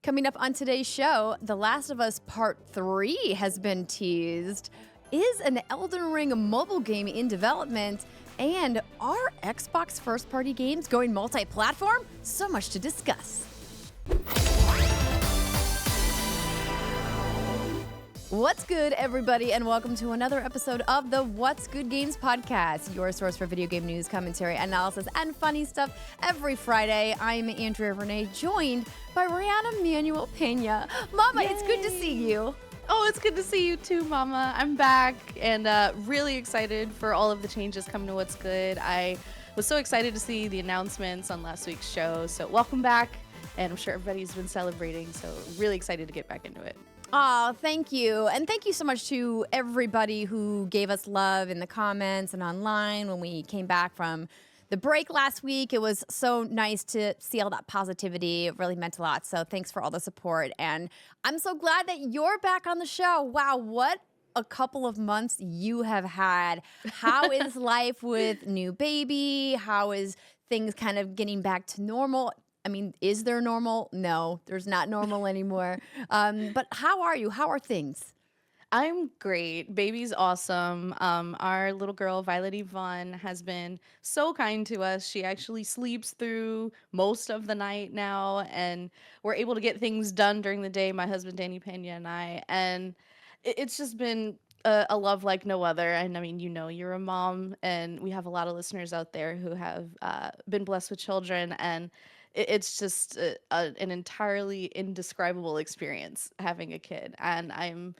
Coming up on today's show, The Last of Us Part 3 has been teased. Is an Elden Ring mobile game in development? And are Xbox first-party games going multi-platform? So much to discuss. What's good, everybody, and welcome to another episode of the What's Good Games podcast, your source for video game news, commentary, analysis, and funny stuff every Friday. I'm Andrea Renee, joined by Riana Manuel-Peña. Mama, Yay. It's good to see you. Oh, it's good to see you too, Mama. I'm back and really excited for all of the changes coming to What's Good. I was so excited to see the announcements on last week's show, so welcome back, and I'm sure everybody's been celebrating, so really excited to get back into it. Oh, thank you. And thank you so much to everybody who gave us love in the comments and online when we came back from the break last week. It was so nice to see all that positivity. It really meant a lot. So thanks for all the support. And I'm so glad that you're back on the show. Wow, what a couple of months you have had. How is life with new baby? How is things kind of getting back to normal? I mean, is there normal? No, there's not normal anymore. But how are you? How are things? I'm great. Baby's awesome. Our little girl, Violet Yvonne, has been so kind to us. She actually sleeps through most of the night now, and we're able to get things done during the day, my husband, Peña, and I. And it's just been a love like no other. And I mean, you know, you're a mom, and we have a lot of listeners out there who have been blessed with children, and it's just an entirely indescribable experience having a kid. And I'm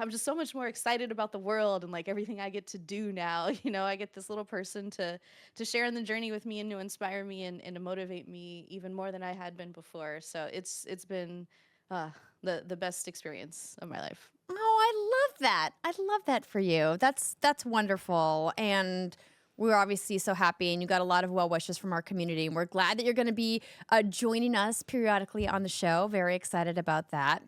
just so much more excited about the world and like everything I get to do now. You know, I get this little person to share in the journey with me and to inspire me and to motivate me even more than I had been before. So it's been the best experience of my life. Oh, I love that. I love that for you. That's wonderful. And we're obviously so happy, and you got a lot of well wishes from our community. And we're glad that you're going to be joining us periodically on the show. Very excited about that.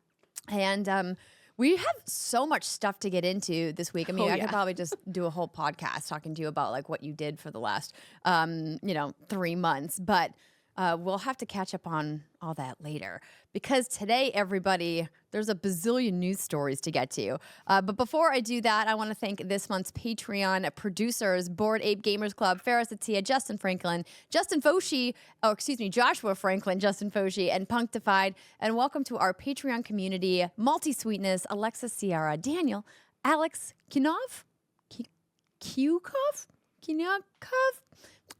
And we have so much stuff to get into this week. I mean, I could probably just do a whole podcast talking to you about like what you did for the last, 3 months. But we'll have to catch up on all that later, because today, everybody, there's a bazillion news stories to get to. But before I do that, I want to thank this month's Patreon producers, Bored Ape Gamers Club, Faris Attieh, Justin Franklin, Joshua Franklin, Justin Foshee, and Punkdefied. And welcome to our Patreon community, Multi-Sweetness, Alexis Sierra, Daniel, Alex Kinov?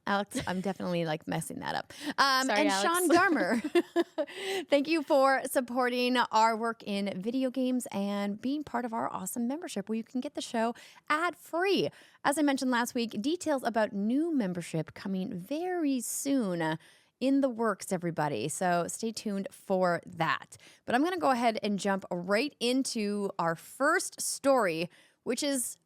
Alex, I'm definitely like messing that up. Sorry, and Alex. Sean Garmer. Thank you for supporting our work in video games and being part of our awesome membership where you can get the show ad-free. As I mentioned last week, details about new membership coming very soon in the works, everybody. So stay tuned for that. But I'm going to go ahead and jump right into our first story, which is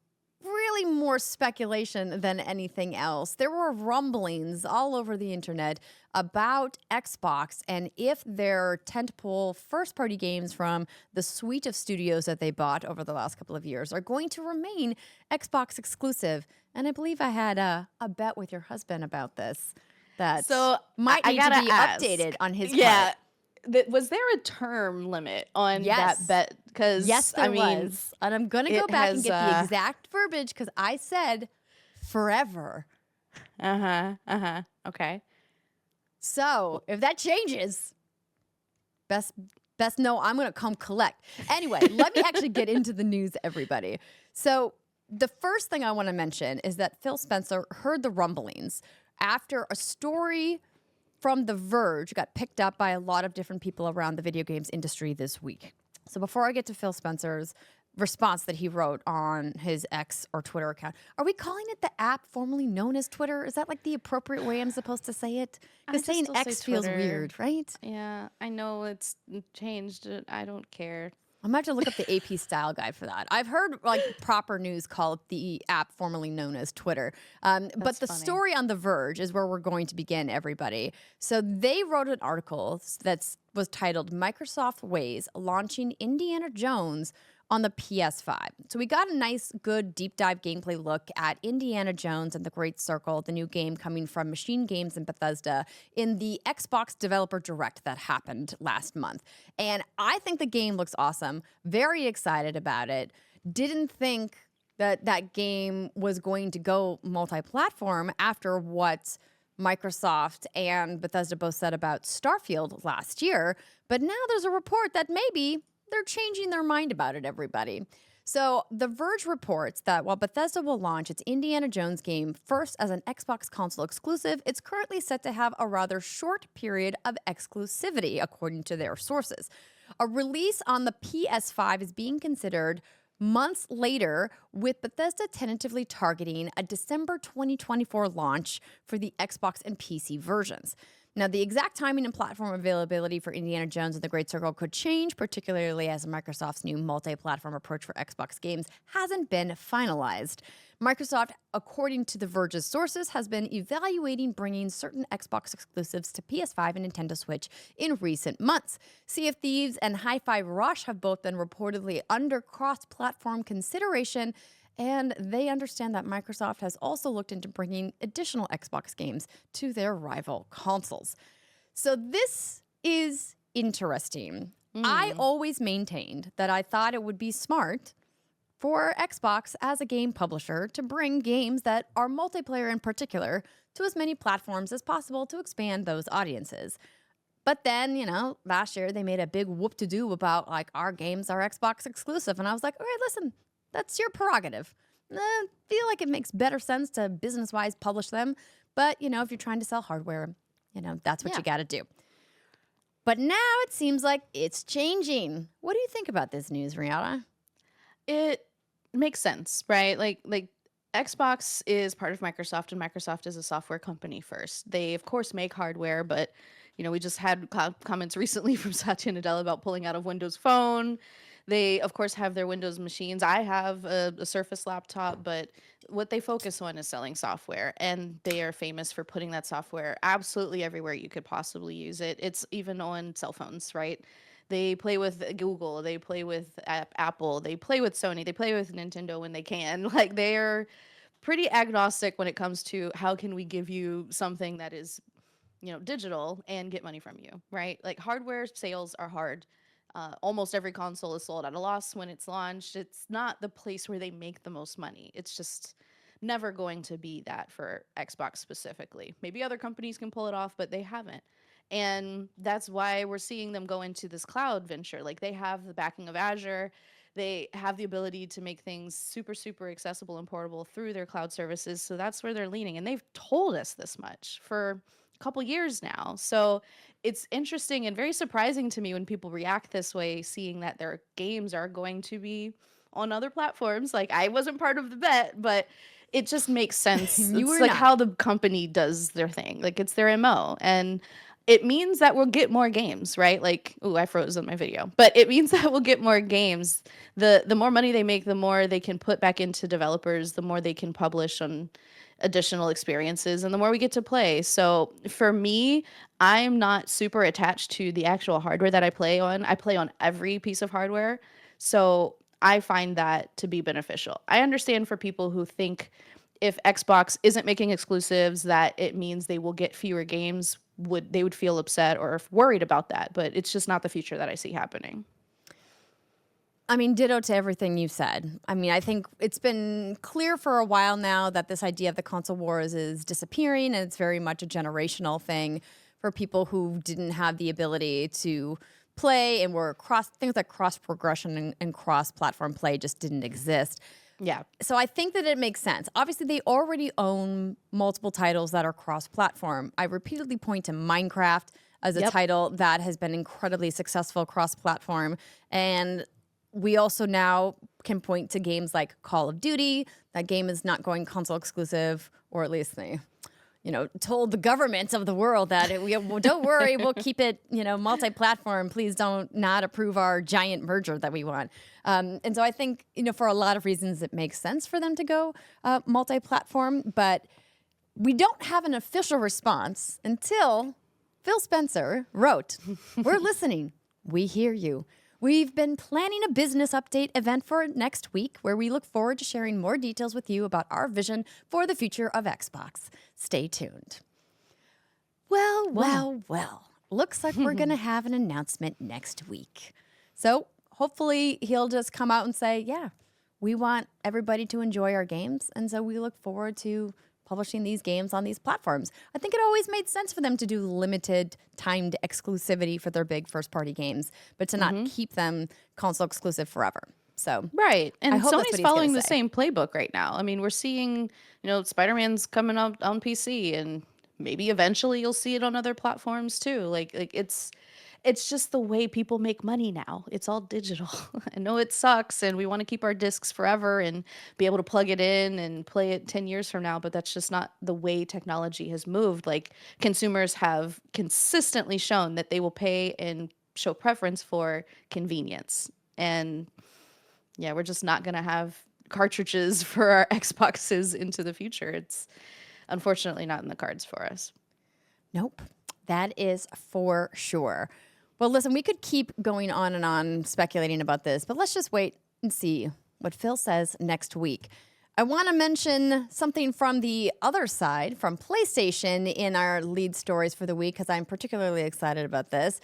really more speculation than anything else. There were rumblings all over the internet about Xbox and if their tentpole first-party games from the suite of studios that they bought over the last couple of years are going to remain Xbox exclusive. And I believe I had a bet with your husband about this that might need to be updated on his part. Was there a term limit on that bet? Because yes, there was. And I'm going to go back and get the exact verbiage because I said forever. Okay. So if that changes, best know I'm going to come collect. Anyway, let me actually get into the news, everybody. So the first thing I want to mention is that Phil Spencer heard the rumblings after a story from The Verge got picked up by a lot of different people around the video games industry this week. So before I get to Phil Spencer's response that he wrote on his X or Twitter account, are we calling it the app formerly known as Twitter? Is that like the appropriate way I'm supposed to say it? Because saying X feels weird, right? Yeah, I know it's changed. I don't care. I'm going to have to look up the AP style guide for that. I've heard like proper news call it the app formerly known as Twitter. But the story on The Verge is where we're going to begin, everybody. So they wrote an article that's was titled Microsoft Ways Launching Indiana Jones on the PS5. So we got a nice, good deep dive gameplay look at Indiana Jones and the Great Circle, the new game coming from Machine Games and Bethesda in the Xbox Developer Direct that happened last month. And I think the game looks awesome. Very excited about it. Didn't think that game was going to go multi-platform after what Microsoft and Bethesda both said about Starfield last year. But now there's a report that maybe they're changing their mind about it, everybody. So The Verge reports that while Bethesda will launch its Indiana Jones game first as an Xbox console exclusive, it's currently set to have a rather short period of exclusivity, according to their sources. A release on the PS5 is being considered months later, with Bethesda tentatively targeting a December 2024 launch for the Xbox and PC versions. Now, the exact timing and platform availability for Indiana Jones and the Great Circle could change, particularly as Microsoft's new multi-platform approach for Xbox games hasn't been finalized. Microsoft, according to The Verge's sources, has been evaluating bringing certain Xbox exclusives to PS5 and Nintendo Switch in recent months. Sea of Thieves and Hi-Fi Rush have both been reportedly under cross-platform consideration, and they understand that Microsoft has also looked into bringing additional Xbox games to their rival consoles. So this is interesting. I always maintained that I thought it would be smart for Xbox as a game publisher to bring games that are multiplayer in particular to as many platforms as possible to expand those audiences. But then, last year they made a big whoop-to-do about like our games are Xbox exclusive. And I was like, all right, listen, that's your prerogative. I feel like it makes better sense to business-wise publish them. But, if you're trying to sell hardware, that's what you got to do. But now it seems like it's changing. What do you think about this news, Riana? It makes sense, right? Like Xbox is part of Microsoft, and Microsoft is a software company first. They, of course, make hardware, but we just had comments recently from Satya Nadella about pulling out of Windows Phone. They, of course, have their Windows machines. I have a Surface laptop, but what they focus on is selling software, and they are famous for putting that software absolutely everywhere you could possibly use it. It's even on cell phones, right? They play with Google, they play with Apple, they play with Sony, they play with Nintendo when they can. Like, they're pretty agnostic when it comes to how can we give you something that is, digital and get money from you, right? Like, hardware sales are hard. Almost every console is sold at a loss when it's launched. It's not the place where they make the most money. It's just never going to be that for Xbox specifically. Maybe other companies can pull it off, but they haven't. And that's why we're seeing them go into this cloud venture. Like, they have the backing of Azure. They have the ability to make things super, super accessible and portable through their cloud services. So that's where they're leaning. And they've told us this much for a couple years now. So it's interesting and very surprising to me when people react this way, seeing that their games are going to be on other platforms. Like, I wasn't part of the bet, but it just makes sense. It's like how the company does their thing. Like, it's their MO. And it means that we'll get more games, right? Like, ooh, I froze on my video. But it means that we'll get more games. The more money they make, the more they can put back into developers, the more they can publish on additional experiences, and the more we get to play. So for me, I'm not super attached to the actual hardware that I play on. I play on every piece of hardware. So I find that to be beneficial. I understand for people who think if Xbox isn't making exclusives, that it means they will get fewer games, they would feel upset or worried about that. But it's just not the future that I see happening. I mean, ditto to everything you said. I mean, I think it's been clear for a while now that this idea of the console wars is disappearing, and it's very much a generational thing for people who didn't have the ability to play and were things like cross progression and cross platform play just didn't exist. Yeah. So I think that it makes sense. Obviously, they already own multiple titles that are cross platform. I repeatedly point to Minecraft as a title that has been incredibly successful cross platform. And we also now can point to games like Call of Duty. That game is not going console exclusive, or at least they, told the government of the world that don't worry, we'll keep it, multi-platform. Please don't not approve our giant merger that we want. And so I think, for a lot of reasons, it makes sense for them to go multi-platform, but we don't have an official response until Phil Spencer wrote, "We're listening. We hear you. We've been planning a business update event for next week where we look forward to sharing more details with you about our vision for the future of Xbox. Stay tuned." Well. Looks like we're going to have an announcement next week. So hopefully he'll just come out and say, yeah, we want everybody to enjoy our games. And so we look forward to publishing these games on these platforms. I think it always made sense for them to do limited timed exclusivity for their big first party games, but to not keep them console exclusive forever. So Right. And I hope that's what Sony's he's following gonna the say. same playbook right now. I mean, we're seeing, Spider-Man's coming out on PC and maybe eventually you'll see it on other platforms too. Like it's just the way people make money now. It's all digital. I know it sucks and we want to keep our discs forever and be able to plug it in and play it 10 years from now, but that's just not the way technology has moved. Like consumers have consistently shown that they will pay and show preference for convenience. And yeah, we're just not going to have cartridges for our Xboxes into the future. It's unfortunately not in the cards for us. Nope, that is for sure. Well, listen, we could keep going on and on speculating about this, but let's just wait and see what Phil says next week. I want to mention something from the other side, from PlayStation, in our lead stories for the week, because I'm particularly excited about this.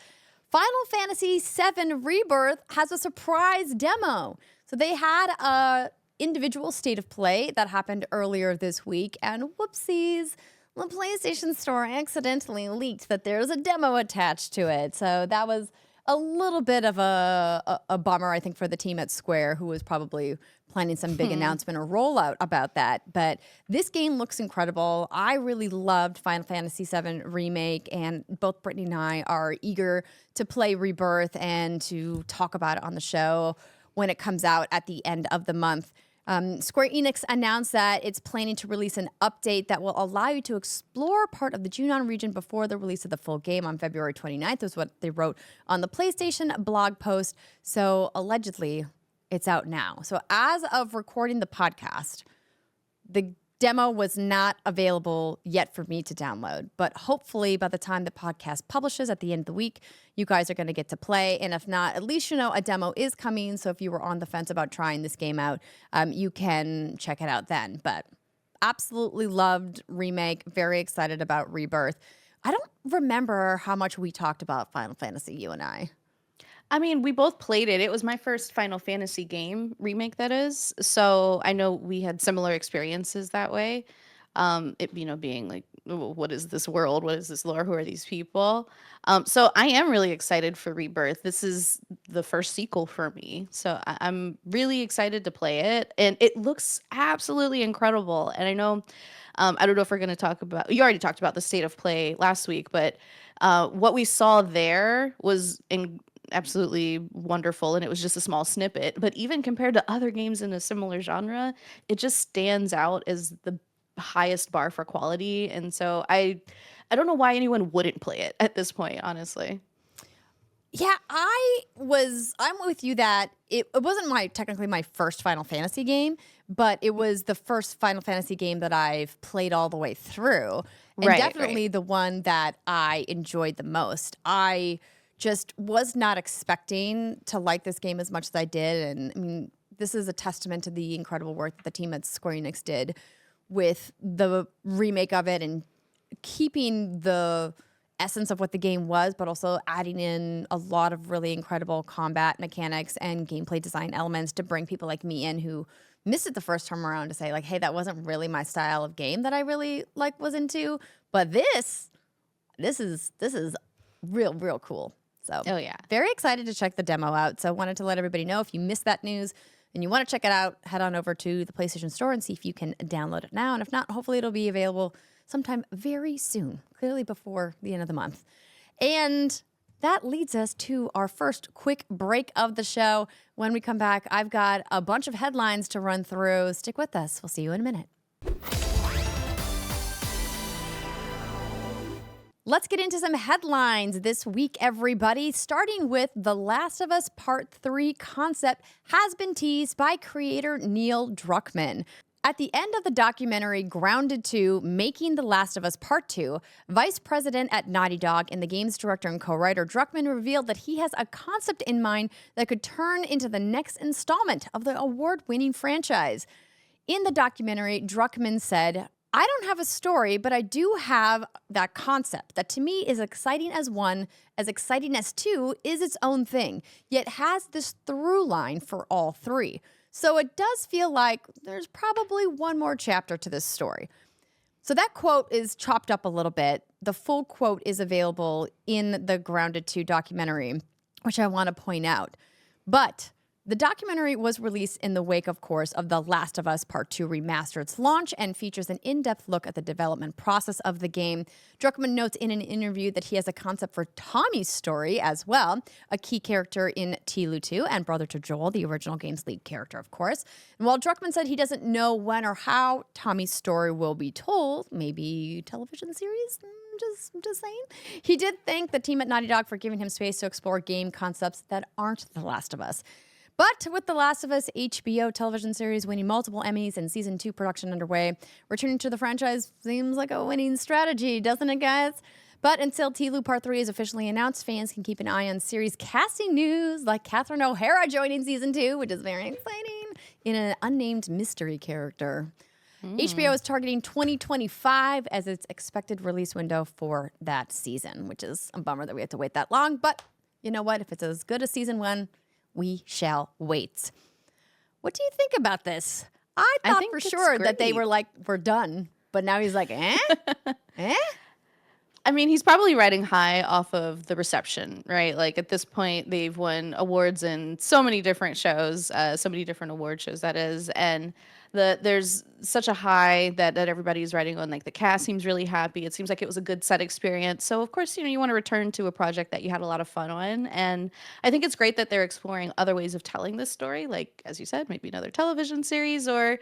Final Fantasy VII Rebirth has a surprise demo. So they had a individual state of play that happened earlier this week, and whoopsies, the PlayStation Store accidentally leaked that there's a demo attached to it. So that was a little bit of a bummer, I think, for the team at Square, who was probably planning some big announcement or rollout about that. But this game looks incredible. I really loved Final Fantasy VII Remake, and both Brittany and I are eager to play Rebirth and to talk about it on the show when it comes out at the end of the month. Square Enix announced that it's planning to release an update that will allow you to explore part of the Junon region before the release of the full game on February 29th, is what they wrote on the PlayStation blog post. So allegedly, it's out now. So as of recording the podcast, the demo was not available yet for me to download, but hopefully by the time the podcast publishes at the end of the week, you guys are going to get to play. And if not, at least you know a demo is coming. So if you were on the fence about trying this game out, you can check it out then. But absolutely loved Remake. Very excited about Rebirth. I don't remember how much we talked about Final Fantasy, you and I. I mean, we both played it. It was my first Final Fantasy game, remake that is. So I know we had similar experiences that way. It, being like, "Oh, what is this world? What is this lore? Who are these people?" So I am really excited for Rebirth. This is the first sequel for me. So I'm really excited to play it. And it looks absolutely incredible. And I know, I don't know if we're going to talk about, you already talked about the state of play last week, but what we saw there was absolutely wonderful, and it was just a small snippet, but even compared to other games in a similar genre, it just stands out as the highest bar for quality. And so I don't know why anyone wouldn't play it at this point, honestly. Yeah, I'm with you that it wasn't technically my first Final Fantasy game, but it was the first Final Fantasy game that I've played all the way through. And definitely the one that I enjoyed the most. I just was not expecting to like this game as much as I did. And I mean, this is a testament to the incredible work that the team at Square Enix did with the remake of it and keeping the essence of what the game was, but also adding in a lot of really incredible combat mechanics and gameplay design elements to bring people like me in who missed it the first time around to say like, hey, that wasn't really my style of game that I really was into. But this is real cool. So Oh yeah. very excited to check the demo out. So wanted to let everybody know if you missed that news and you want to check it out, head on over to the PlayStation Store and see if you can download it now. And if not, hopefully it'll be available sometime very soon, clearly before the end of the month. And that leads us to our first quick break of the show. When we come back, I've got a bunch of headlines to run through. Stick with us. We'll see you in a minute. Let's get into some headlines this week, everybody. Starting with The Last of Us Part 3 concept has been teased by creator Neil Druckmann. At the end of the documentary Grounded 2, Making The Last of Us Part 2, Vice President at Naughty Dog and the game's director and co-writer Druckmann revealed that he has a concept in mind that could turn into the next installment of the award-winning franchise. In the documentary, Druckmann said, "I don't have a story, but I do have that concept that to me is exciting as one, as exciting as two is its own thing, yet has this through line for all three. So it does feel like there's probably one more chapter to this story." So that quote is chopped up a little bit. The full quote is available in the Grounded 2 documentary, which I want to point out. But the documentary was released in the wake, of course, of The Last of Us Part 2 Remastered's launch and features an in-depth look at the development process of the game. Druckmann notes in an interview that he has a concept for Tommy's story as well, a key character in Tilu 2 and brother to Joel, the original game's lead character, of course. And while Druckmann said he doesn't know when or how Tommy's story will be told, maybe television series? Just saying. He did thank the team at Naughty Dog for giving him space to explore game concepts that aren't The Last of Us. But with The Last of Us HBO television series winning multiple Emmys and season 2 production underway, returning to the franchise seems like a winning strategy, doesn't it, guys? But until Tilu Part 3 is officially announced, fans can keep an eye on series casting news like Catherine O'Hara joining season 2, which is very exciting, in an unnamed mystery character. HBO is targeting 2025 as its expected release window for that season, which is a bummer that we have to wait that long. But you know what? If it's as good as season 1, we shall wait. What do you think about this? I thought for sure that they were like, we're done. But now he's like, eh? Eh? I mean, he's probably riding high off of the reception, right? Like at this point, they've won awards in so many different shows, so many different award shows, that is. And there's such a high that everybody's riding on. Like the cast seems really happy. It seems like it was a good set experience. So of course, you want to return to a project that you had a lot of fun on. And I think it's great that they're exploring other ways of telling this story. Like, as you said, maybe another television series or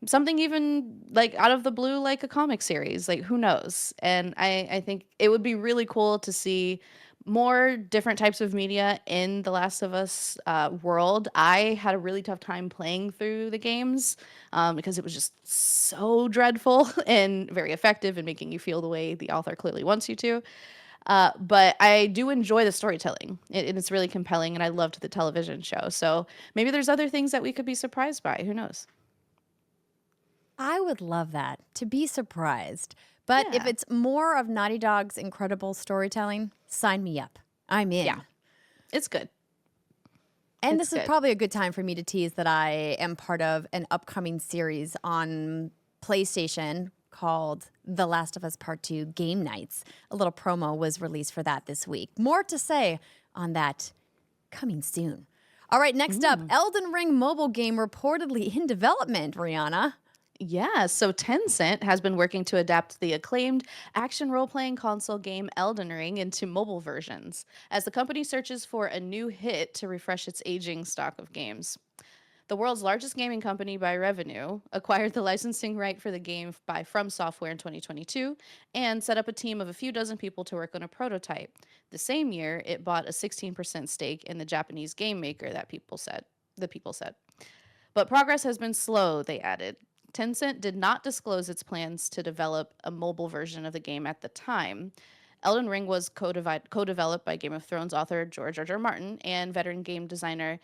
something even like out of the blue, like a comic series. Like, who knows? And I think it would be really cool to see more different types of media in the Last of Us world. I had a really tough time playing through the games because it was just so dreadful and very effective in making you feel the way the author clearly wants you to. But I do enjoy the storytelling. It's really compelling, and I loved the television show. So maybe there's other things that we could be surprised by. Who knows? I would love that, to be surprised. But if it's more of Naughty Dog's incredible storytelling, sign me up. I'm in. Yeah, it's good. And this is probably a good time for me to tease that I am part of an upcoming series on PlayStation called The Last of Us Part 2 Game Nights. A little promo was released for that this week. More to say on that coming soon. All right, next up, Elden Ring mobile game reportedly in development, Riana. Yeah, so Tencent has been working to adapt the acclaimed action role-playing console game Elden Ring into mobile versions, as the company searches for a new hit to refresh its aging stock of games. The world's largest gaming company by revenue acquired the licensing right for the game by From Software in 2022 and set up a team of a few dozen people to work on a prototype. The same year, it bought a 16% stake in the Japanese game maker, the people said. But progress has been slow, they added. Tencent did not disclose its plans to develop a mobile version of the game at the time. Elden Ring was co-developed by Game of Thrones author George R.R. Martin and veteran game designer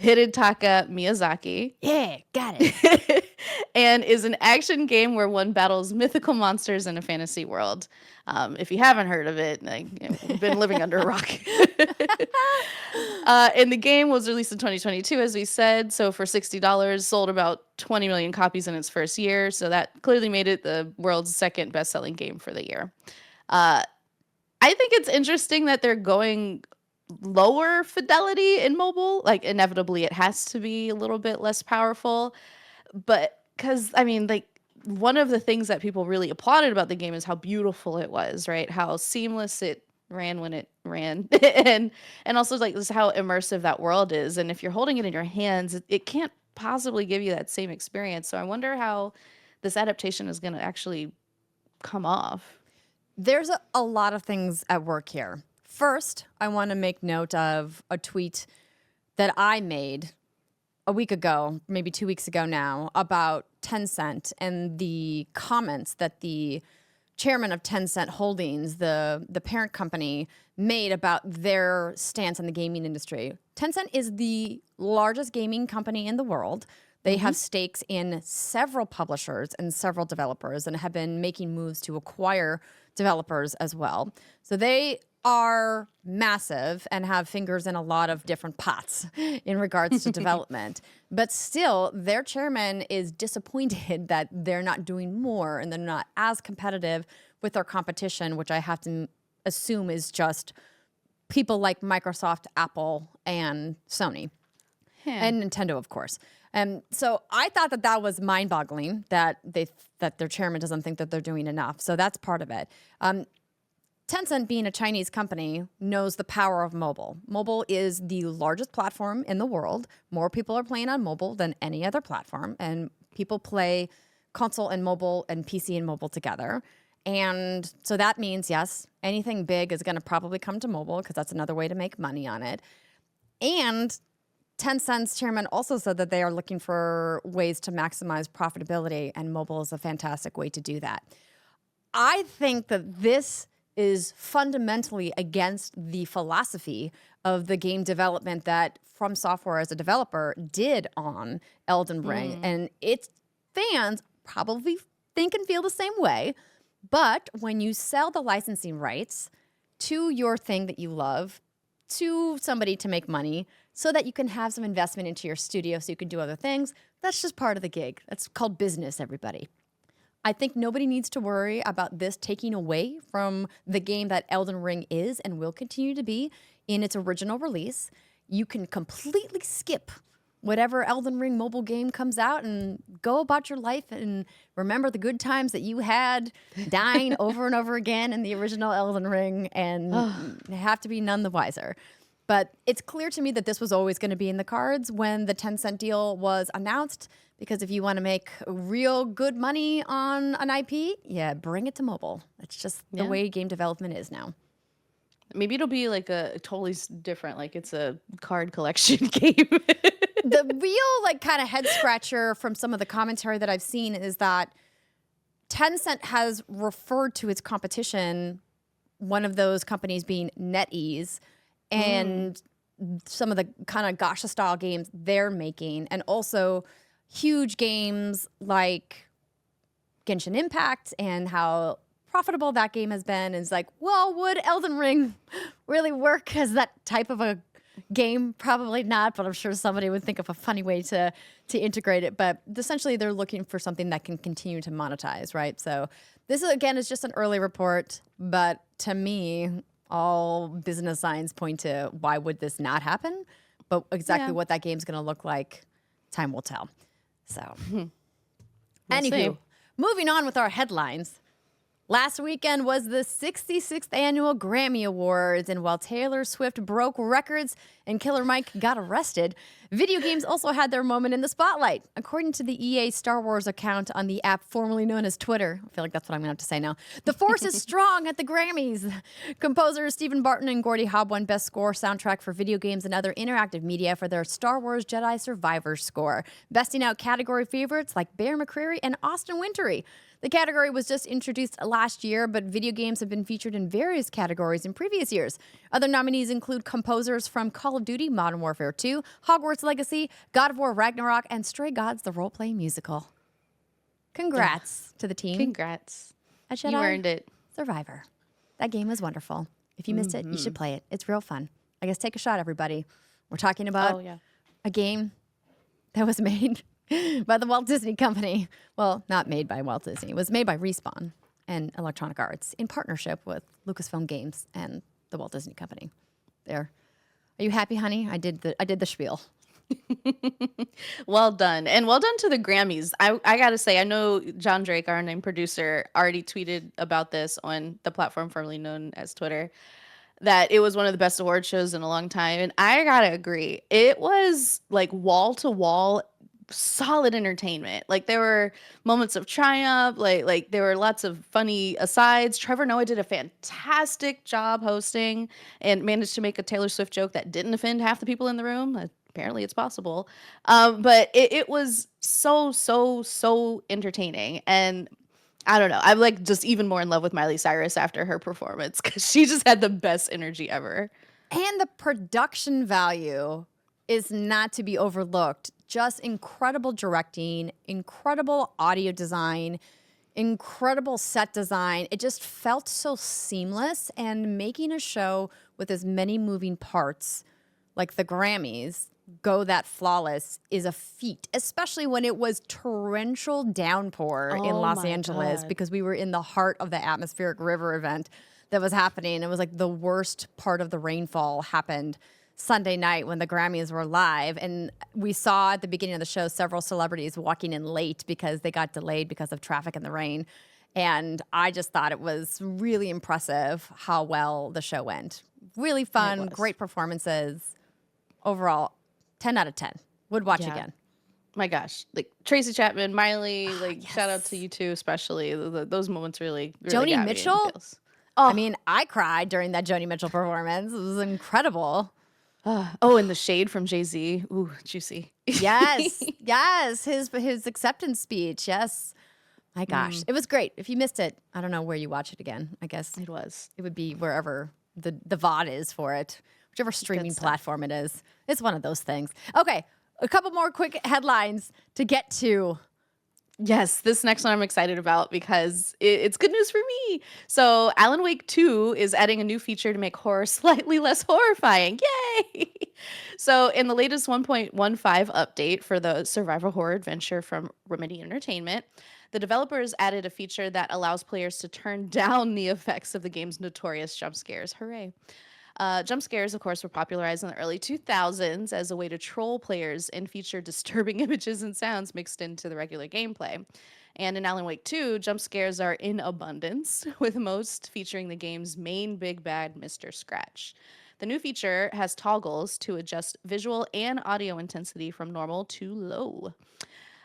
Hidetaka Miyazaki. Yeah, got it. And is an action game where one battles mythical monsters in a fantasy world. If you haven't heard of it, you've been living under a rock. And the game was released in 2022, as we said. So for $60, sold about 20 million copies in its first year. So that clearly made it the world's second best-selling game for the year. I think it's interesting that they're going lower fidelity in mobile. Like, inevitably, it has to be a little bit less powerful. But because, I mean, like, one of the things that people really applauded about the game is how beautiful it was, right? How seamless it ran when it ran. and also, like, just how immersive that world is. And if you're holding it in your hands, it can't possibly give you that same experience. So I wonder how this adaptation is going to actually come off. There's a lot of things at work here. First, I want to make note of a tweet that I made a week ago, maybe 2 weeks ago now, about Tencent and the comments that the chairman of Tencent Holdings, the parent company, made about their stance on the gaming industry. Tencent is the largest gaming company in the world. They have stakes in several publishers and several developers and have been making moves to acquire developers as well. So they are massive and have fingers in a lot of different pots in regards to development. But still, their chairman is disappointed that they're not doing more and they're not as competitive with their competition, which I have to assume is just people like Microsoft, Apple, and Sony. And Nintendo, of course. So I thought that that was mind-boggling that their chairman doesn't think that they're doing enough. So that's part of it. Tencent, being a Chinese company, knows the power of mobile. Mobile is the largest platform in the world. More people are playing on mobile than any other platform, and people play console and mobile and PC and mobile together. And so that means, yes, anything big is going to probably come to mobile because that's another way to make money on it. And Tencent's chairman also said that they are looking for ways to maximize profitability, and mobile is a fantastic way to do that. I think that this is fundamentally against the philosophy of the game development that From Software as a developer did on Elden Ring. And its fans probably think and feel the same way. But when you sell the licensing rights to your thing that you love to somebody to make money so that you can have some investment into your studio so you can do other things, that's just part of the gig. That's called business, everybody. I think nobody needs to worry about this taking away from the game that Elden Ring is and will continue to be in its original release. You can completely skip whatever Elden Ring mobile game comes out and go about your life and remember the good times that you had dying over and over again in the original Elden Ring and have to be none the wiser. But it's clear to me that this was always going to be in the cards when the Tencent deal was announced, because if you want to make real good money on an IP, yeah, bring it to mobile. That's just the way game development is now. Maybe it'll be like a totally different, like it's a card collection game. The real like kind of head scratcher from some of the commentary that I've seen is that Tencent has referred to its competition, one of those companies being NetEase, and some of the kind of gacha style games they're making, and also huge games like Genshin Impact and how profitable that game has been. Is like, well, would Elden Ring really work as that type of a game? Probably not, but I'm sure somebody would think of a funny way to integrate it. But essentially, they're looking for something that can continue to monetize, right? So this, again, is just an early report, but to me, all business signs point to why would this not happen? But exactly what that game's going to look like, time will tell. So, anywho, moving on with our headlines. Last weekend was the 66th annual Grammy Awards, and while Taylor Swift broke records and Killer Mike got arrested, video games also had their moment in the spotlight. According to the EA Star Wars account on the app formerly known as Twitter, I feel like that's what I'm going to have to say now, the force is strong at the Grammys. Composers Stephen Barton and Gordy Hobb won Best Score Soundtrack for Video Games and Other Interactive Media for their Star Wars Jedi Survivor score, besting out category favorites like Bear McCreary and Austin Wintory. The category was just introduced last year, but video games have been featured in various categories in previous years. Other nominees include composers from Call of Duty, Modern Warfare 2, Hogwarts Legacy, God of War Ragnarok, and Stray Gods, the role-playing musical. Congrats to the team. Congrats. You earned it. Survivor. That game was wonderful. If you missed it, you should play it. It's real fun. I guess take a shot, everybody. We're talking about a game that was made by the Walt Disney Company. Well, not made by Walt Disney. It was made by Respawn and Electronic Arts in partnership with Lucasfilm Games and the Walt Disney Company. There. Are you happy, honey? I did the spiel. Well done. And well done to the Grammys. I got to say, I know John Drake, our named producer, already tweeted about this on the platform formerly known as Twitter, that it was one of the best award shows in a long time. And I got to agree. It was like wall to wall solid entertainment. Like there were moments of triumph, like there were lots of funny asides. Trevor Noah did a fantastic job hosting and managed to make a Taylor Swift joke that didn't offend half the people in the room. apparently it's possible. But it was so entertaining. And I don't know. I'm like just even more in love with Miley Cyrus after her performance because she just had the best energy ever. And the production value is not to be overlooked. Just incredible directing, incredible audio design, incredible set design. It just felt so seamless, and making a show with as many moving parts like the Grammys go that flawless is a feat, especially when it was torrential downpour in Oh Los my Angeles God. because we were in the heart of the atmospheric river event that was happening. It was like the worst part of the rainfall happened Sunday night when the Grammys were live. And we saw at the beginning of the show several celebrities walking in late because they got delayed because of traffic and the rain. And I just thought it was really impressive how well the show went. Really fun, great performances. Overall, 10 out of 10. Would watch again. My gosh, like Tracy Chapman, Miley, like shout out to you too, especially those moments really Joni got me in the Mitchell? feels. I mean, I cried during that Joni Mitchell performance. It was incredible. Oh, and the shade from Jay-Z. Ooh, juicy. Yes, yes. His acceptance speech. Yes. My gosh. It was great. If you missed it, I don't know where you watch it again. I guess It was. it would be wherever the VOD is for it, whichever streaming stuff. platform it is. It's one of those things. Okay, a couple more quick headlines to get to. Yes, this next one I'm excited about because it's good news for me. So, Alan Wake 2 is adding a new feature to make horror slightly less horrifying. Yay! So, in the latest 1.15 update for the survival horror adventure from Remedy Entertainment, the developers added a feature that allows players to turn down the effects of the game's notorious jump scares. Hooray! Jump scares, of course, were popularized in the early 2000s as a way to troll players and feature disturbing images and sounds mixed into the regular gameplay. And in Alan Wake 2, jump scares are in abundance, with most featuring the game's main big bad, Mr. Scratch. The new feature has toggles to adjust visual and audio intensity from normal to low.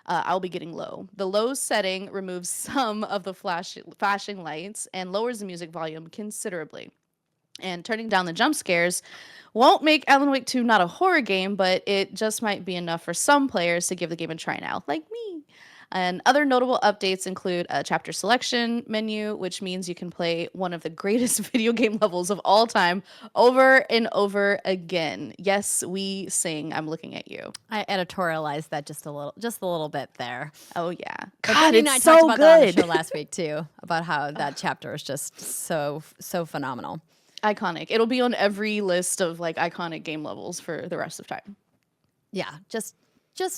I'll be getting low. The low setting removes some of the flashing lights and lowers the music volume considerably. And turning down the jump scares won't make Alan Wake 2 not a horror game, but it just might be enough for some players to give the game a try now, like me. And other notable updates include a chapter selection menu, which means you can play one of the greatest video game levels of all time over and over again. Yes, we sing. I'm looking at you. I editorialized that just a little bit there. Oh yeah, But God, Benny and I it's talked so about that on the good. show last week too, about how that chapter is just so phenomenal. Iconic. It'll be on every list of like iconic game levels for the rest of time. Yeah, just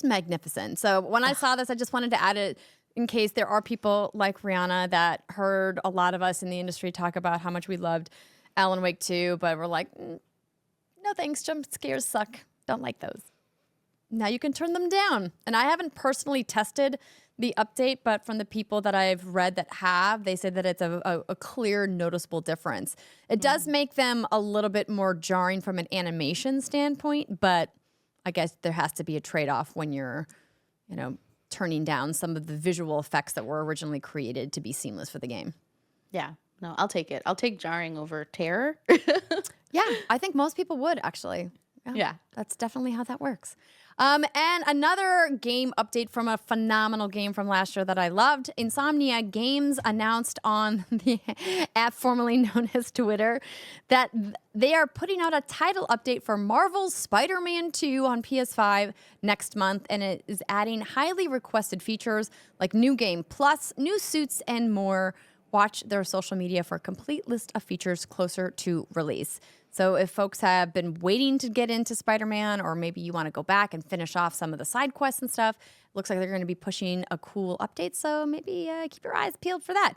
magnificent. So when I saw this, I just wanted to add it in case there are people like Riana that heard a lot of us in the industry talk about how much we loved Alan Wake 2, but we're like, no thanks, jump scares suck. Don't like those. Now you can turn them down. And I haven't personally tested the update, but from the people that I've read that have, they say that it's a clear, noticeable difference. It does make them a little bit more jarring from an animation standpoint, but I guess there has to be a trade-off when you're, turning down some of the visual effects that were originally created to be seamless for the game. Yeah. No, I'll take it. I'll take jarring over terror. Yeah, I think most people would actually. Yeah. That's definitely how that works. And another game update from a phenomenal game from last year that I loved. Insomnia Games announced on the app formerly known as Twitter that they are putting out a title update for Marvel's Spider-Man 2 on PS5 next month, and it is adding highly requested features like new game plus, new suits, and more. Watch their social media for a complete list of features closer to release. So if folks have been waiting to get into Spider-Man, or maybe you want to go back and finish off some of the side quests and stuff, looks like they're going to be pushing a cool update. So maybe keep your eyes peeled for that.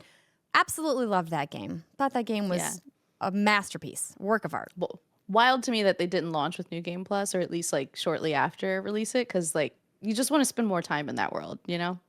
Absolutely loved that game. Thought that game was a masterpiece, work of art. Well, wild to me that they didn't launch with New Game Plus, or at least like shortly after release it, because like you just want to spend more time in that world, you know?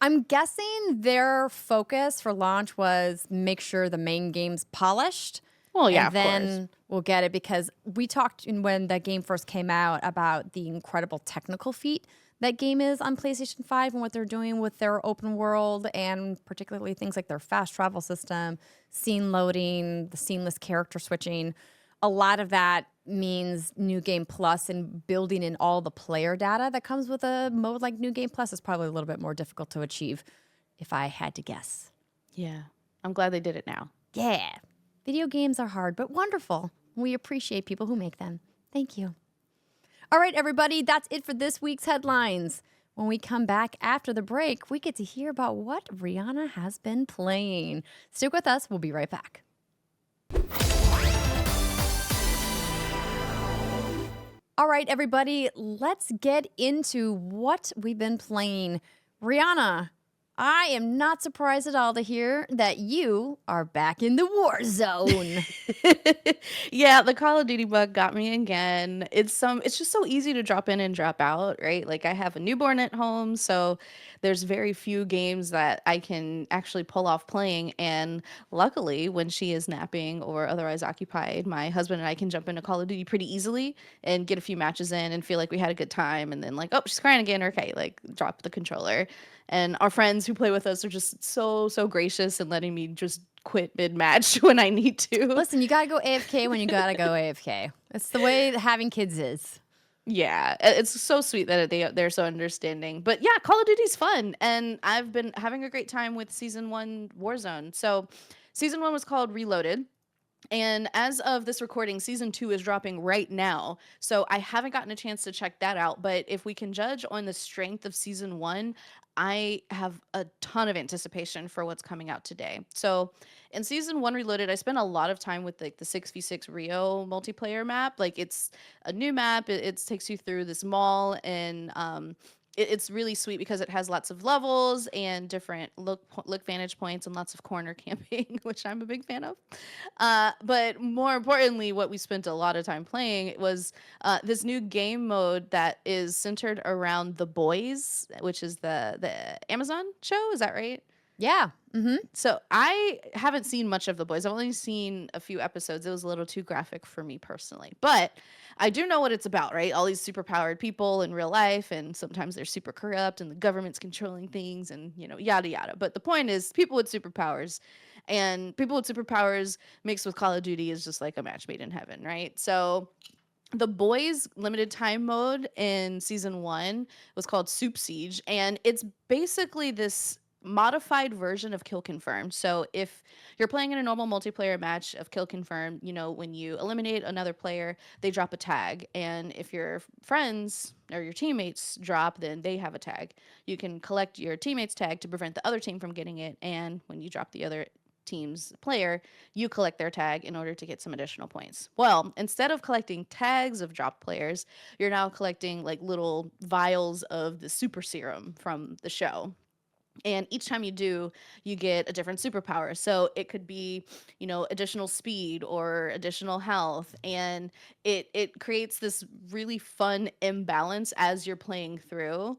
I'm guessing their focus for launch was make sure the main game's polished. Well, yeah, and then we'll get it, because we talked when that game first came out about the incredible technical feat that game is on PlayStation 5 and what they're doing with their open world, and particularly things like their fast travel system, scene loading, the seamless character switching. A lot of that means New Game Plus and building in all the player data that comes with a mode like New Game Plus is probably a little bit more difficult to achieve, if I had to guess. Yeah. I'm glad they did it now. Yeah. Video games are hard, but wonderful. We appreciate people who make them. Thank you. All right, everybody, that's it for this week's headlines. When we come back after the break, we get to hear about what Riana has been playing. Stick with us. We'll be right back. All right, everybody, let's get into what we've been playing. Riana, I am not surprised at all to hear that you are back in the war zone. Yeah, the Call of Duty bug got me again. It's just so easy to drop in and drop out, right? Like I have a newborn at home, so there's very few games that I can actually pull off playing. And luckily, when she is napping or otherwise occupied, my husband and I can jump into Call of Duty pretty easily and get a few matches in and feel like we had a good time. And then like, oh, she's crying again. Okay, like drop the controller. And our friends who play with us are just so gracious and letting me just quit mid-match when I need to. Listen, you gotta go AFK when you gotta go AFK. It's the way that having kids is. Yeah, it's so sweet that they're so understanding. But yeah, Call of Duty's fun, and I've been having a great time with Season 1 Warzone. So, Season 1 was called Reloaded. And as of this recording, season 2 is dropping right now. So I haven't gotten a chance to check that out. But if we can judge on the strength of season 1, I have a ton of anticipation for what's coming out today. So in season 1 Reloaded, I spent a lot of time with like the 6v6 Rio multiplayer map. Like it's a new map. It takes you through this mall and it's really sweet because it has lots of levels and different look vantage points and lots of corner camping, which I'm a big fan of. But more importantly, what we spent a lot of time playing was this new game mode that is centered around The Boys, which is the Amazon show. Is that right? Yeah. Mm-hmm. So I haven't seen much of The Boys. I've only seen a few episodes. It was a little too graphic for me personally. But I do know what it's about, right? All these superpowered people in real life, and sometimes they're super corrupt and the government's controlling things and, you know, yada yada. But the point is people with superpowers, and people with superpowers mixed with Call of Duty is just like a match made in heaven, right? So the Boys limited time mode in season 1 was called Soup Siege, and it's basically this modified version of Kill Confirmed. So if you're playing in a normal multiplayer match of Kill Confirmed, you know, when you eliminate another player, they drop a tag. And if your friends or your teammates drop, then they have a tag. You can collect your teammate's tag to prevent the other team from getting it. And when you drop the other team's player, you collect their tag in order to get some additional points. Well, instead of collecting tags of dropped players, you're now collecting like little vials of the super serum from the show. And each time you do, you get a different superpower. So it could be, you know, additional speed or additional health. And it creates this really fun imbalance as you're playing through.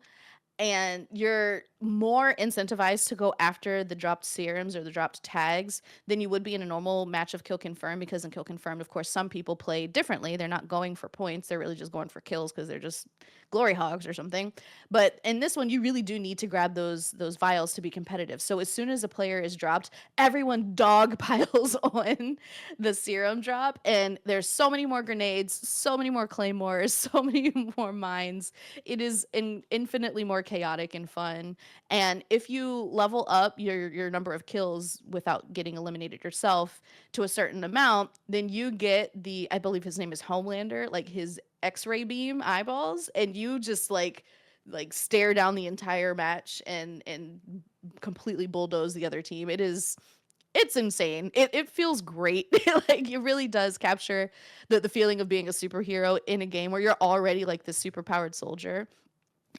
And you're more incentivized to go after the dropped serums or the dropped tags than you would be in a normal match of Kill Confirmed, because in Kill Confirmed, of course, some people play differently. They're not going for points. They're really just going for kills because they're just glory hogs or something. But in this one, you really do need to grab those vials to be competitive. So as soon as a player is dropped, everyone dog piles on the serum drop. And there's so many more grenades, so many more claymores, so many more mines. It is infinitely more chaotic and fun. And if you level up your number of kills without getting eliminated yourself to a certain amount, then you get I believe his name is Homelander, like his X-ray beam eyeballs, and you just like stare down the entire match and completely bulldoze the other team. It's insane. It feels great. Like it really does capture the feeling of being a superhero in a game where you're already like this super powered soldier.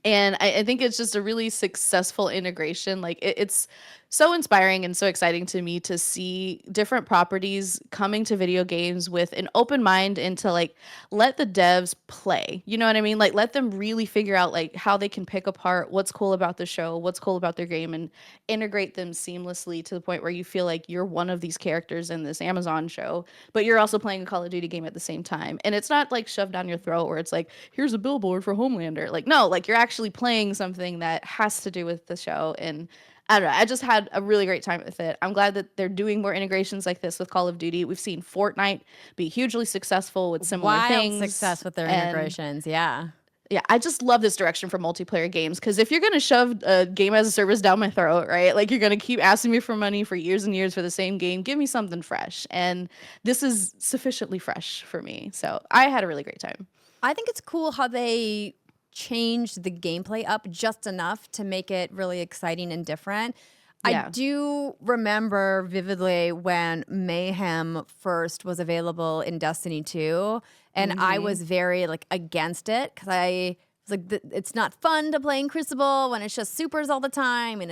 And I think it's just a really successful integration. Like it's so inspiring and so exciting to me to see different properties coming to video games with an open mind and to like let the devs play. You know what I mean? Like let them really figure out like how they can pick apart what's cool about the show, what's cool about their game, and integrate them seamlessly to the point where you feel like you're one of these characters in this Amazon show, but you're also playing a Call of Duty game at the same time. And it's not like shoved down your throat where it's like, here's a billboard for Homelander. Like, no, like you're actually playing something that has to do with the show. And I don't know, I just had a really great time with it. I'm glad that they're doing more integrations like this with Call of Duty. We've seen Fortnite be hugely successful with similar Wild things. success with their And integrations. Yeah. yeah, I just love this direction for multiplayer games because if you're gonna shove a game as a service down my throat, right? Like you're gonna keep asking me for money for years and years for the same game. Give me something fresh, and this is sufficiently fresh for me. So I had a really great time. I think it's cool how they changed the gameplay up just enough to make it really exciting and different. I Yeah. do remember vividly when Mayhem first was available in Destiny 2, and I Hmm. was very like against it because I was like, it's not fun to play in Crucible when it's just supers all the time, and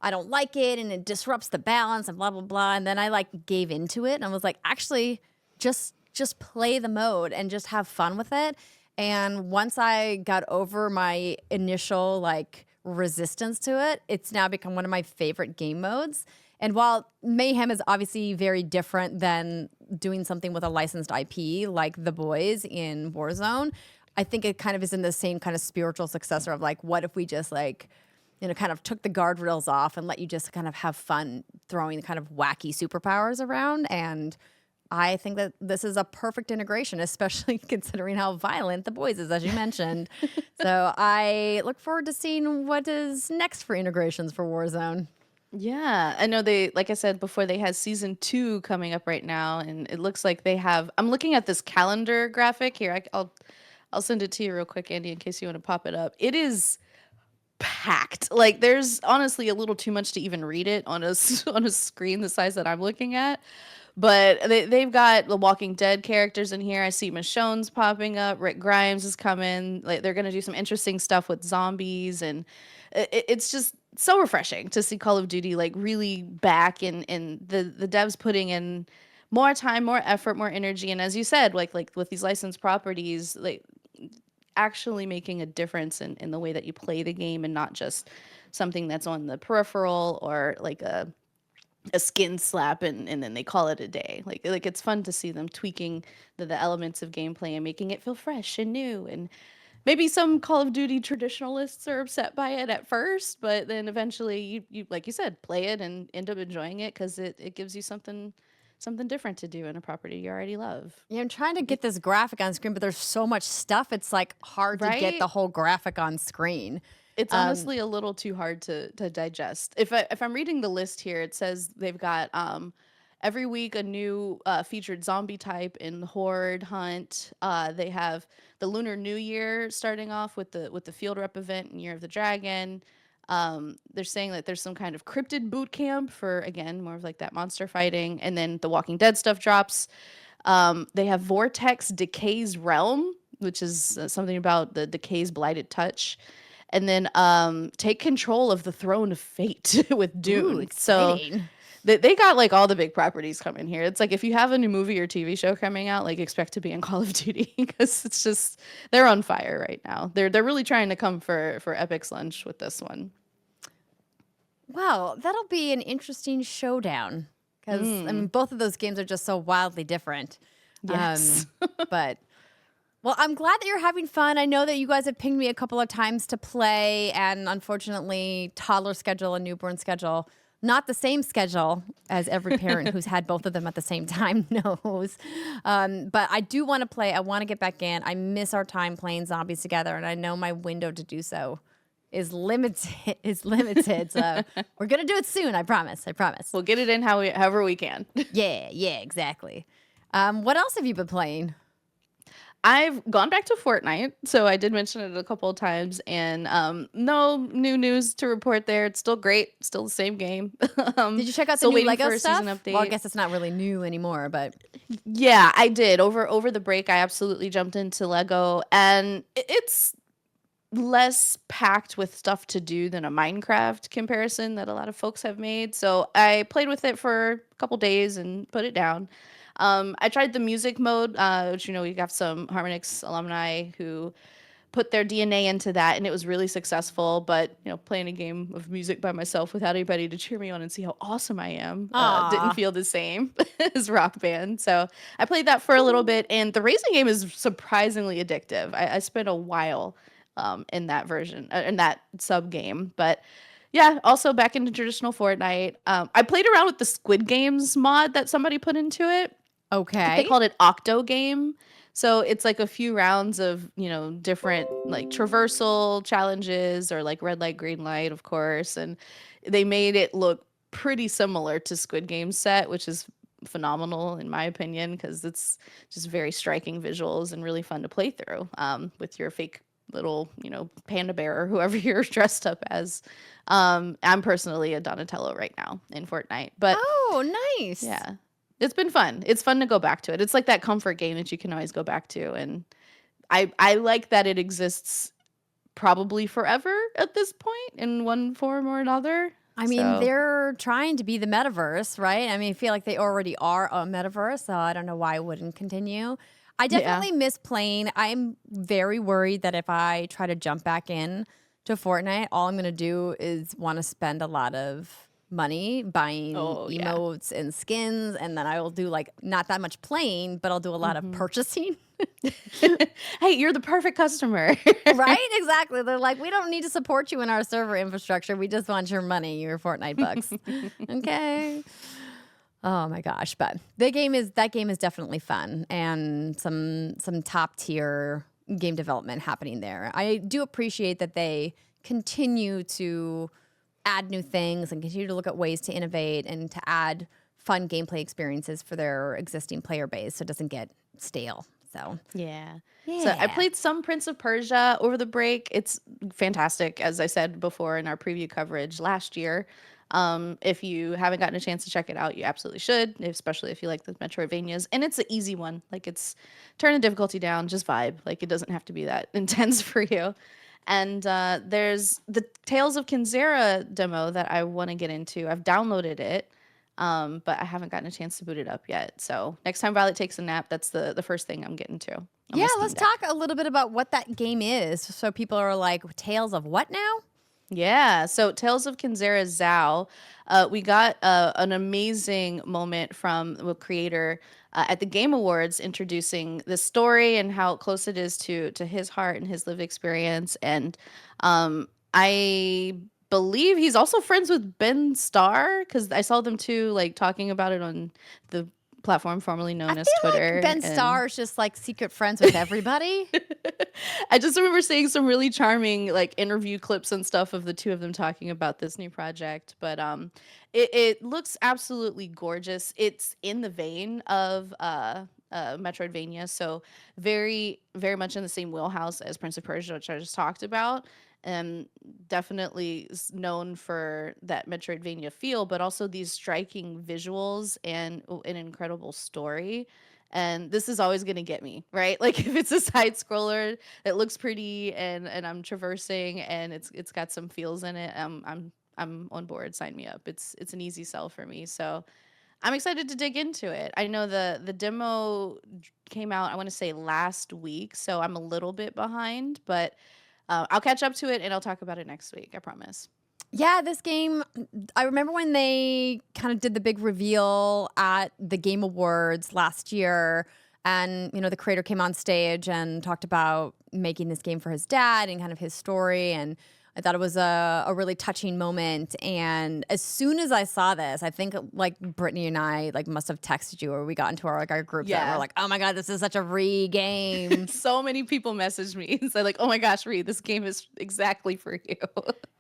I don't like it, and it disrupts the balance and blah blah blah. And then I like gave into it, and I was like, actually, just play the mode and just have fun with it. And once I got over my initial like resistance to it, it's now become one of my favorite game modes. And while Mayhem is obviously very different than doing something with a licensed IP like The Boys in Warzone, I think it kind of is in the same kind of spiritual successor of like, what if we just like, kind of took the guardrails off and let you just kind of have fun throwing kind of wacky superpowers around. And I think that this is a perfect integration, especially considering how violent The Boys is, as you mentioned. So I look forward to seeing what is next for integrations for Warzone. Yeah, I know they, like I said before, they had season 2 coming up right now, and it looks like they have. I'm looking at this calendar graphic here. I'll send it to you real quick, Andy, in case you want to pop it up. It is packed. Like there's honestly a little too much to even read it on on a screen the size that I'm looking at. But they've got the Walking Dead characters in here. I see Michonne's popping up. Rick Grimes is coming. Like they're gonna do some interesting stuff with zombies, and it's just so refreshing to see Call of Duty like really back and the devs putting in more time, more effort, more energy, and as you said, like with these licensed properties, like actually making a difference in the way that you play the game and not just something that's on the peripheral or like a skin slap and then they call it a day. Like it's fun to see them tweaking the elements of gameplay and making it feel fresh and new. And maybe some Call of Duty traditionalists are upset by it at first, but then eventually you like you said, play it and end up enjoying it because it gives you something different to do in a property you already love. Yeah, I'm trying to get this graphic on screen, but there's so much stuff. It's like hard to get Right? the whole graphic on screen. It's Um, honestly a little too hard to digest. If I'm reading the list here, it says they've got every week a new featured zombie type in Horde Hunt. They have the Lunar New Year starting off with the field rep event and Year of the Dragon. They're saying that there's some kind of cryptid boot camp for again more of like that monster fighting, and then the Walking Dead stuff drops. They have Vortex Decay's Realm, which is something about the Decay's blighted touch, and then take control of the Throne of Fate with ooh, Dune. So exciting. they got like all the big properties coming here. It's like if you have a new movie or TV show coming out, like expect to be in Call of Duty because it's just they're on fire right now. They're really trying to come for Epic's lunch with this one. Well, that'll be an interesting showdown because I mean, both of those games are just so wildly different. Yes. But well, I'm glad that you're having fun. I know that you guys have pinged me a couple of times to play, and unfortunately, toddler schedule and newborn schedule, not the same schedule as every parent who's had both of them at the same time knows. But I do want to play. I want to get back in. I miss our time playing zombies together, and I know my window to do so is limited. Is limited. So we're gonna do it soon. I promise. I promise. We'll get it in however we can. Yeah, exactly. What else have you been playing? I've gone back to Fortnite, so I did mention it a couple of times, and no new news to report there. It's still great, still the same game. Did you check out the Still new waiting Lego for a stuff? season update. Well, I guess it's not really new anymore, but Yeah, I did. Over the break, I absolutely jumped into Lego, and it's less packed with stuff to do than a Minecraft comparison that a lot of folks have made. So I played with it for a couple days and put it down. I tried the music mode, which we got some Harmonix alumni who put their DNA into that, and it was really successful. But playing a game of music by myself without anybody to cheer me on and see how awesome I am didn't aw. feel the same as Rock Band. So I played that for a little bit, and the racing game is surprisingly addictive. I spent a while in that version, in that sub game. But yeah, also back into traditional Fortnite. I played around with the Squid Games mod that somebody put into it. I think they Okay. called it Octo Game. So it's like a few rounds of, different like traversal challenges or like red light, green light, of course. And they made it look pretty similar to Squid Game set, which is phenomenal in my opinion, because it's just very striking visuals and really fun to play through with your fake little, panda bear or whoever you're dressed up as. I'm personally a Donatello right now in Fortnite, but Oh, nice. yeah, it's been fun. It's fun to go back to it. It's like that comfort game that you can always go back to, and I like that it exists probably forever at this point in one form or another. I mean, So they're trying to be the metaverse, right? I mean, I feel like they already are a metaverse, so I don't know why it wouldn't continue. I yeah. definitely miss playing. I'm very worried that if I try to jump back in to Fortnite, all I'm going to do is want to spend a lot of money buying Oh yeah. emotes and skins, and then I will do like not that much playing, but I'll do a lot of Mhm. purchasing. Hey, you're the perfect customer. Right? Exactly. They're like, we don't need to support you in our server infrastructure. We just want your money, your Fortnite bucks. Okay. Oh my gosh. But that game is definitely fun and some top tier game development happening there. I do appreciate that they continue to add new things and continue to look at ways to innovate and to add fun gameplay experiences for their existing player base so it doesn't get stale. So Yeah. So I yeah. played some Prince of Persia over the break. It's fantastic, as I said before in our preview coverage last year. If you haven't gotten a chance to check it out, you absolutely should, especially if you like the Metroidvanias. And it's an easy one. Like it's turn the difficulty down, just vibe. Like it doesn't have to be that intense for you. And there's the Tales of Kenzera demo that I want to get into. I've downloaded it. But I haven't gotten a chance to boot it up yet. So next time Violet takes a nap, that's the first thing I'm getting to on Yeah, my Steam let's Deck. talk a little bit about what that game is. So people are like, Tales of what now? Yeah, so Tales of Kenzera Zhao, we got an amazing moment from the creator at the Game Awards introducing the story and how close it is to his heart and his lived experience. And I believe he's also friends with Ben Starr because I saw them too, like talking about it on the platform formerly I known as feel like Twitter. Ben And Starr is just like secret friends with everybody. I just remember seeing some really charming like interview clips and stuff of the two of them talking about this new project. But it looks absolutely gorgeous. It's in the vein of Metroidvania, so very much in the same wheelhouse as Prince of Persia, which I just talked about. And definitely known for that Metroidvania feel, but also these striking visuals and an incredible story. And this is always going to get me, right? Like if it's a side scroller that looks pretty and I'm traversing and it's got some feels in it, I'm on board. Sign me up. It's an easy sell for me. So I'm excited to dig into it. I know the demo came out, I want to say last week, so I'm a little bit behind, but I'll catch up to it and I'll talk about it next week. I promise. Yeah, this game, I remember when they kind of did the big reveal at the Game Awards last year. And, the creator came on stage and talked about making this game for his dad and kind of his story. And I thought it was a really touching moment. And as soon as I saw this, I think like Brittany and I like must have texted you or we got into our group chat and we're Yeah. like, oh my God, this is such a re-game. So many people messaged me and said like, "Oh my gosh, Ree, this game is exactly for you."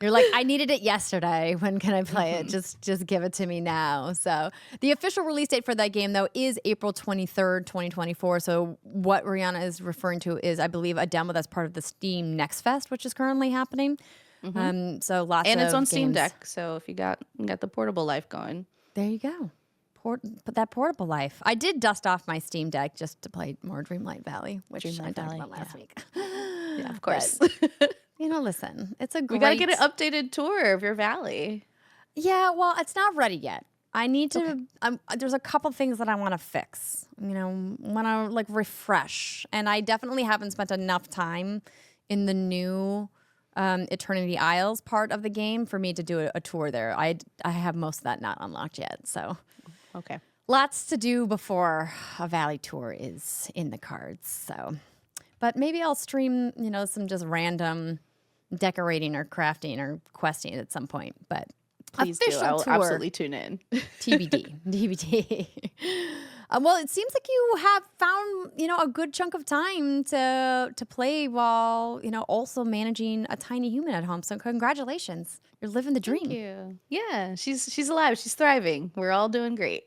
You're like, I needed it yesterday. When can I play it? Mhm. Just give it to me now. So the official release date for that game, though, is April 23rd, 2024. So what Rihanna is referring to is, I believe, a demo that's part of the Steam Next Fest, which is currently happening. Mhm. So lots And it's on of Steam games. Deck, so if you got the portable life going. There you go. Put that portable life. I did dust off my Steam Deck just to play more Dreamlight Valley, which I Dreamlight talked Valley, about last yeah. week. Yeah, of But, course. listen, it's a We great. got to get an updated tour of your valley. Yeah, well, it's not ready yet. I need Okay. to. There's a couple things that I want to fix. Want to like refresh, and I definitely haven't spent enough time in the new Eternity Isles part of the game for me to do a tour there. I have most of that not unlocked yet, so Okay. lots to do before a valley tour is in the cards. So. But maybe I'll stream, some just random decorating or crafting or questing at some point. But Please do. official I will tour, absolutely tune in. TBD. TBD. Well, it seems like you have found, a good chunk of time to play while, also managing a tiny human at home. So congratulations. You're living the dream. Thank you. Yeah, she's alive. She's thriving. We're all doing great.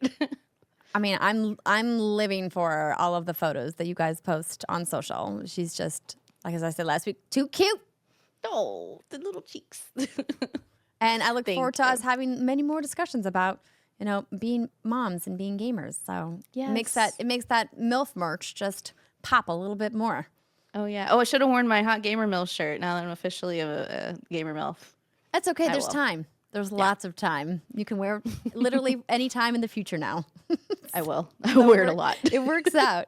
I mean, I'm living for all of the photos that you guys post on social. She's just, like as I said last week, too cute. Oh, the little cheeks. And I look Thank forward to you. us having many more discussions about, being moms and being gamers. So it makes that MILF merch just pop a little bit more. Oh yeah. Oh, I should have worn my hot gamer MILF shirt now that I'm officially a gamer MILF. That's okay. I There's will. time. There's lots of time. You can wear it literally any time in the future now. I will. I wear it a lot. It works out.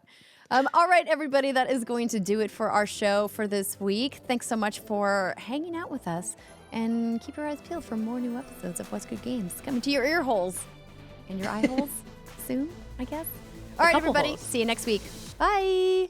All right, everybody, that is going to do it for our show for this week. Thanks so much for hanging out with us. And keep your eyes peeled for more new episodes of What's Good Games coming to your ear holes and your eye holes soon, I guess. All right, couple everybody. holes. See you next week. Bye.